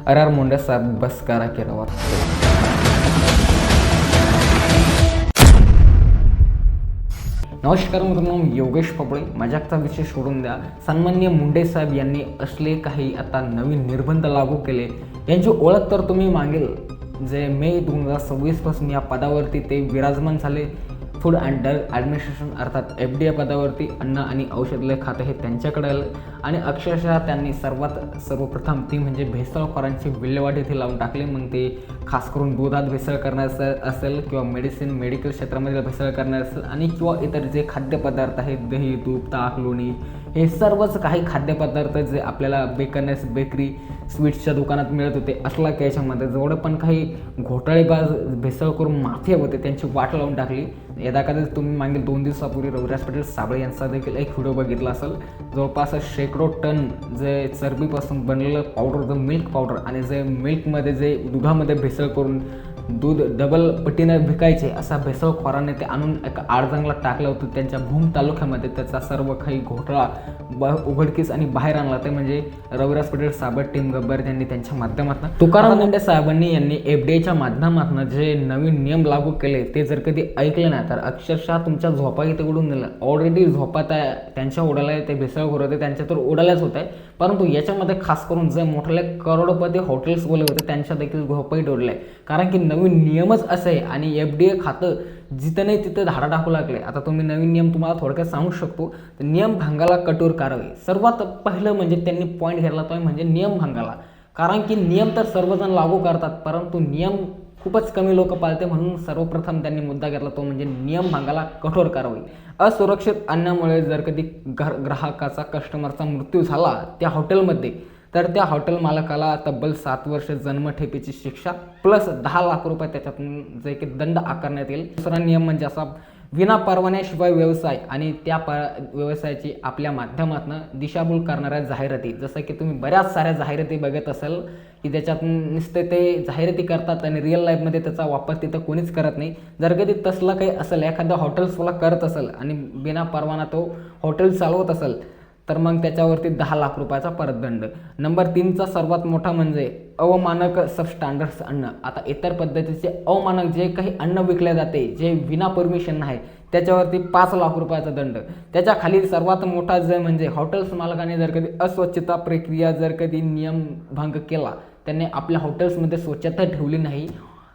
R Munde साहेब बस करा केरावर. नमस्कार मित्रांनो, योगेश पपळे. मजाकचा विषय सोडून द्या. सन्माननीय मुंडे साहेब यांनी असले काही आता नवीन निर्बंध लागू केले. यांची ओळख तर तुम्ही मागेल जे मे 2026 पासून या पदावरती ते विराजमान झाले. फूड अँड ड्रग ॲडमिनिस्ट्रेशन अर्थात FDA पदावरती अन्न आणि औषधालय खाते हे त्यांच्याकडे आलं आणि अक्षरशः त्यांनी सर्वप्रथम ती म्हणजे भेसळखोरांची विल्हेवाट इथे लावून टाकली. मग ते खास करून दुधात भेसळ करण्याचं असेल किंवा मेडिकल क्षेत्रामध्ये भेसळ करणार असेल आणि किंवा इतर जे खाद्यपदार्थ आहेत, दही, तूप, ताक, लोणी, हे सर्वच काही खाद्यपदार्थ जे आपल्याला बेकरी स्वीट्सच्या दुकानात मिळत होते, असला की याच्यामध्ये जेवढं पण काही घोटाळेबाज भेसळ करून माफिया होते त्यांची वाट लावून टाकली. यदाकदाच तुम्ही मागील 2 दिवसापूर्वी रविराज पाटील साबळे यांचा देखील एक व्हिडिओ बघितला असेल. जवळपास शेकडो टन जे चरबीपासून बनलेलं पावडर, जो मिल्क पावडर आणि जे मिल्कमध्ये जे दुधामध्ये भेसळ करून दूध डबल पटीने विकायचे असा भेसळखोराने ते आणून एका आडजंगलात टाकलं होतं त्यांच्या भूम तालुक्यामध्ये. त्याचा सर्व काही घोटाळा उघडकीस आणि बाहेर आणला ते म्हणजे रविराज पाटील साबळे, टीम गब्बर यांनी त्यांच्या माध्यमातून. तुकाराम मुंडे साहेबांनी यांनी FDAच्या माध्यमातून जे नवीन नियम लागू केले ते जर कधी ऐकले नाही तर अक्षरशः तुमच्या झोपा इथे उडून दिलं. ऑलरेडी झोपा त्यांच्या उडाल्या, ते भेसळखोर होते त्यांच्या तर उडाल्याच होत आहे, परंतु याच्यामध्ये खास करून जे मोठे करोडपती हॉटेल्स बोलले होते त्यांच्या देखील झोपाही डोडले. कारण की नवीन नियमच असे आहे आणि FDA खातं जिथं नाही तिथं धाडा टाकू लागले. आता तुम्ही नवीन नियम तुम्हाला थोडक्यात सांगू शकतो. तर नियम भंगाला कठोर कारवाई. सर्वात पहिलं म्हणजे त्यांनी पॉईंट घेतला तो म्हणजे नियम भंगाला. कारण की नियम तर सर्वजण लागू करतात, परंतु नियम खूपच कमी लोक पाळते, म्हणून सर्वप्रथम त्यांनी मुद्दा घेतला तो म्हणजे नियम भंगाला कठोर कारवाई. असुरक्षित अन्नामुळे जर कधी ग्राहकाचा कस्टमरचा मृत्यू झाला त्या हॉटेलमध्ये तर त्या हॉटेल मालकाला तब्बल 7 वर्ष जन्मठेपेची शिक्षा प्लस 10 लाख रुपये त्याच्यातून जे की दंड आकारण्यात येईल. दुसरा नियम म्हणजे असा, विना परवान्याशिवाय व्यवसाय आणि त्या व्यवसायाची आपल्या माध्यमातून दिशाभूल करणाऱ्या जाहिराती, जसं की तुम्ही बऱ्याच साऱ्या जाहिराती बघत असाल की त्याच्यातून नुसते ते जाहिराती करतात आणि रिअल लाईफमध्ये त्याचा वापर तिथं कोणीच करत नाही. जर कधी तसलं काही असेल, एखादा हॉटेल्सवाला करत असेल आणि बिना परवाना तो हॉटेल चालवत असेल तर मग त्याच्यावरती 10 लाख रुपयाचा परत दंड. नंबर 3चा सर्वात मोठा म्हणजे अवमानक सबस्टँडर्ड्स अन्न. आता इतर पद्धतीचे अवमानक जे काही अन्न विकले जाते जे विना परमिशन आहे त्याच्यावरती 5 लाख रुपयाचा दंड. त्याच्या खाली सर्वात मोठा जे म्हणजे हॉटेल्स मालकाने जर कधी अस्वच्छता प्रक्रिया जर कधी नियम भंग केला, त्यांनी आपल्या हॉटेल्समध्ये स्वच्छता ठेवली नाही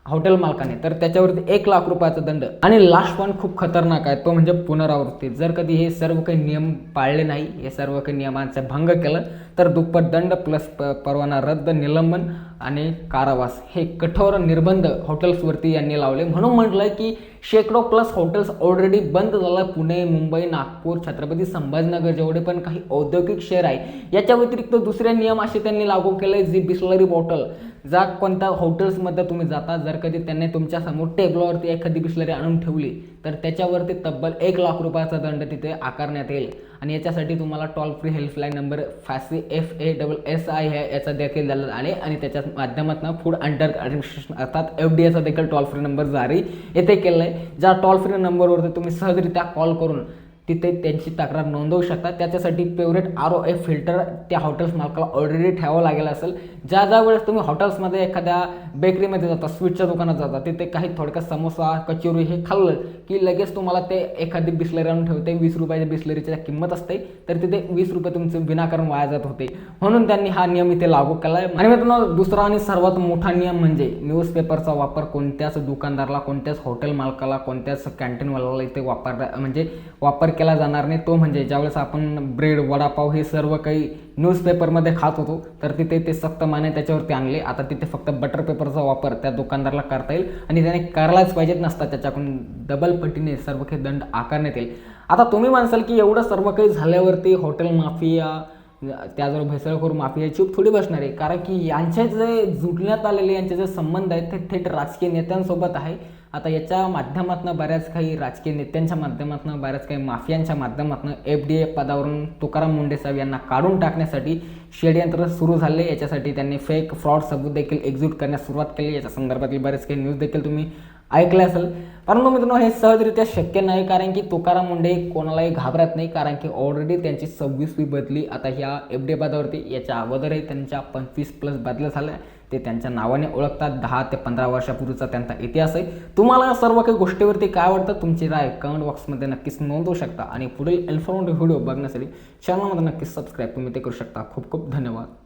हॉटेल मालकाने, तर त्याच्यावरती 1 लाख रुपयाचा दंड. आणि लास्ट पॉईंट खूप खतरनाक आहे तो म्हणजे पुनरावृत्ती. जर कधी हे सर्व काही नियम पाळले नाही, हे सर्व काही नियमांचा भंग केलं तर दुप्पट दंड प्लस परवाना रद्द, निलंबन आणि कारावास हे कठोर निर्बंध हॉटेल्सवरती यांनी लावले. म्हणून म्हटलं की शेकडो प्लस हॉटेल्स ऑलरेडी बंद झालं. पुणे, मुंबई, नागपूर, छत्रपती संभाजीनगर जेवढे पण काही औद्योगिक शहर आहे याच्या व्यतिरिक्त दुसरे नियम असे त्यांनी लागू केले. जी बिस्लरी बॉटल ज्या कोणत्या हॉटेल्समध्ये तुम्ही जाता, जर कधी त्यांनी तुमच्यासमोर टेबलावरती एखादी बिस्लरी आणून ठेवली तर त्याच्यावरती तब्बल 1 लाख रुपयाचा दंड तिथे आकारण्यात येईल. आणि याच्यासाठी तुम्हाला toll free helpline number FASSI याचा देखील दिला आणि त्याच्या माध्यमातून फूड अँड ड्रग ॲडमिनिस्ट्रेशन अर्थात FDAचा देखील टोल फ्री नंबर जारी येथे केला आहे. ज्या टोल फ्री नंबरवरती तुम्ही सहजरित्या कॉल करून तिथे त्यांची तक्रार नोंदवू शकता. त्याच्यासाठी फेवरेट ROA फिल्टर त्या हॉटेल्स मालकाला ऑलरेडी ठेवावं लागेल असेल. ज्या वेळेस तुम्ही हॉटेल्समध्ये एखाद्या बेकरीमध्ये जाता, स्वीटच्या दुकानात जाता, तिथे काही थोडक्यात समोसा, कचोरी हे खाल्लं की लगेच तुम्हाला ते एखादी बिस्लरी आणून ठेवते. 20 रुपयाच्या बिस्लरीची किंमत असते तर तिथे 20 रुपये तुमचे विनाकारण वाया जात होते. म्हणून त्यांनी हा नियम इथे लागू केला आहे. आणि मित्रांनो, दुसरा आणि सर्वात मोठा नियम म्हणजे न्यूजपेपरचा वापर कोणत्याच दुकानदाराला, कोणत्याच हॉटेल मालकाला, कोणत्याच कॅन्टीनवाल्याला इथे वापर केला जाणार नाही. तो म्हणजे ज्यावेळेस आपण ब्रेड, वडापाव हे सर्व काही न्यूजपेपरमध्ये खात होतो तर तिथे ते सक्त माने त्याच्यावरती आणले. आता तिथे फक्त बटर पेपरचा वापर त्या दुकानदाराला करता येईल आणि त्याने करायलाच पाहिजेत नसता, त्याच्याकडून डबल पटीने सर्व काही दंड आकारण्यात येईल. आता तुम्ही म्हणसाल की एवढं सर्व काही झाल्यावरती हॉटेल माफिया, त्याजवळ भेसळखोर माफिया चूप थोडी बसणार आहे. कारण की यांचे जे जुटण्यात आलेले यांचे जे संबंध आहेत ते थेट राजकीय नेत्यांसोबत आहे. आता याच्या माध्यमातून बऱ्याच काही राजकीय नेत्यांच्या माध्यमातून, बऱ्याच काही माफियांच्या माध्यमातून FDA पदावरून तुकाराम मुंडे साहेब यांना काढून टाकण्यासाठी षडयंत्र सुरू झाले. याच्यासाठी त्यांनी फेक फ्रॉड सबूत देखील एक्झिक्यूट करण्यास सुरुवात केली. याच्या संदर्भातील बरेच काही न्यूज देखील तुम्ही ऐकलं असेल. परंतु मित्रांनो हे सहजरित्या शक्य नाही, कारण की तुकाराम मुंढे कोणालाही घाबरत नाही, कारण की ऑलरेडी त्यांची 26वी बदली आता ह्या FD पदावरती. याच्या अगोदरही त्यांच्या 25+ बदल्या झाल्या. ते त्यांच्या नावाने ओळखतात. 10 ते 15 वर्षापूर्वीचा त्यांचा इतिहास आहे. तुम्हाला या सर्व काही गोष्टीवरती काय वाटतं, तुमची राय कमेंट बॉक्समध्ये नक्कीच नोंदवू शकता. आणि पुढील इन्फॉर्मेटिव्ह व्हिडिओ बघण्यासाठी चॅनलमध्ये नक्कीच सबस्क्राईब तुम्ही ते करू शकता. खूप खूप धन्यवाद.